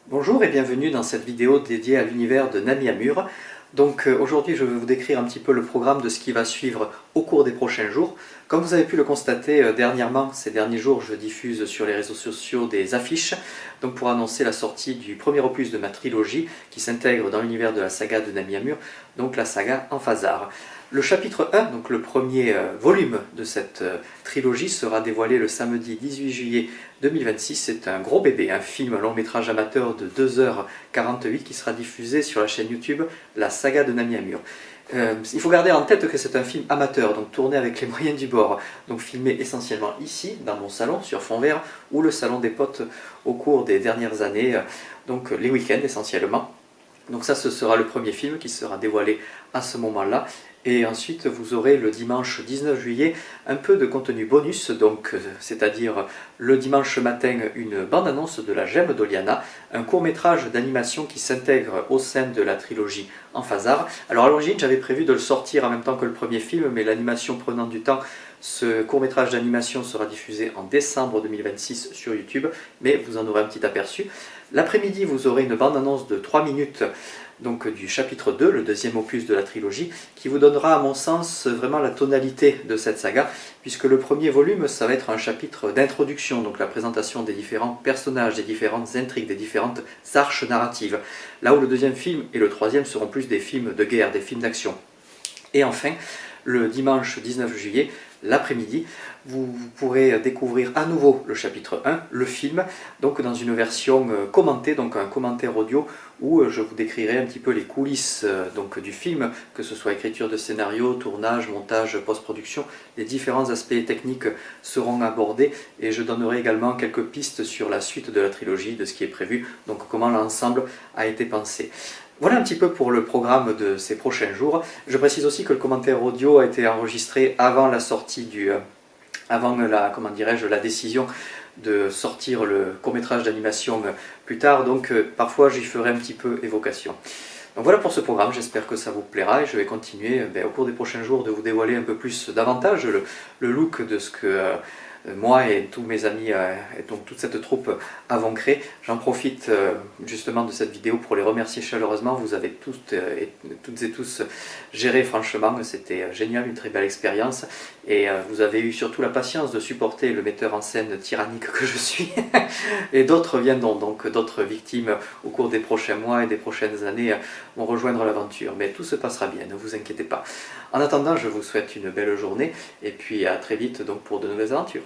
Bonjour et bienvenue dans cette vidéo dédiée à l'univers de Nami Amur. Donc aujourd'hui je vais vous décrire un petit peu le programme de ce qui va suivre au cours des prochains jours. Comme vous avez pu le constater dernièrement, ces derniers jours, je diffuse sur les réseaux sociaux des affiches donc pour annoncer la sortie du premier opus de ma trilogie qui s'intègre dans l'univers de la saga de Nami Amur, donc la saga En Phasar. Le chapitre 1, donc le premier volume de cette trilogie, sera dévoilé le samedi 18 juillet 2026. C'est un gros bébé, un film, un long métrage amateur de 2h48 qui sera diffusé sur la chaîne YouTube La Saga de Nami Amur. Il faut garder en tête que c'est un film amateur, donc tourné avec les moyens du bord, donc filmé essentiellement ici, dans mon salon, sur fond vert, ou le salon des potes au cours des dernières années, donc les week-ends essentiellement. Donc ça, ce sera le premier film qui sera dévoilé à ce moment-là. Et ensuite, vous aurez le dimanche 19 juillet un peu de contenu bonus, donc c'est-à-dire le dimanche matin une bande-annonce de La Gemme d'Oliana, un court-métrage d'animation qui s'intègre au sein de la trilogie En Phasar. Alors à l'origine, j'avais prévu de le sortir en même temps que le premier film, mais l'animation prenant du temps, ce court-métrage d'animation sera diffusé en décembre 2026 sur YouTube, mais vous en aurez un petit aperçu. L'après-midi, vous aurez une bande-annonce de 3 minutes donc du chapitre 2, le deuxième opus de la trilogie, qui vous donnera à mon sens vraiment la tonalité de cette saga, puisque le premier volume, ça va être un chapitre d'introduction, donc la présentation des différents personnages, des différentes intrigues, des différentes arches narratives, là où le deuxième film et le troisième seront plus des films de guerre, des films d'action. Et enfin, le dimanche 19 juillet, l'après-midi, vous pourrez découvrir à nouveau le chapitre 1, le film, donc dans une version commentée, donc un commentaire audio où je vous décrirai un petit peu les coulisses donc, du film, que ce soit écriture de scénario, tournage, montage, post-production, les différents aspects techniques seront abordés et je donnerai également quelques pistes sur la suite de la trilogie, de ce qui est prévu, donc comment l'ensemble a été pensé. Voilà un petit peu pour le programme de ces prochains jours. Je précise aussi que le commentaire audio a été enregistré avant la sortie avant la décision de sortir le court-métrage d'animation plus tard, donc parfois j'y ferai un petit peu évocation. Donc voilà pour ce programme, j'espère que ça vous plaira et je vais continuer au cours des prochains jours de vous dévoiler un peu plus davantage le look de ce que moi et tous mes amis et donc toute cette troupe avons créé. J'en profite justement de cette vidéo pour les remercier chaleureusement. Vous avez toutes et tous géré franchement, c'était génial, une très belle expérience et vous avez eu surtout la patience de supporter le metteur en scène tyrannique que je suis et d'autres viendront, donc d'autres victimes au cours des prochains mois et des prochaines années vont rejoindre l'aventure, mais tout se passera bien, ne vous inquiétez pas. En attendant, je vous souhaite une belle journée et puis à très vite donc pour de nouvelles aventures.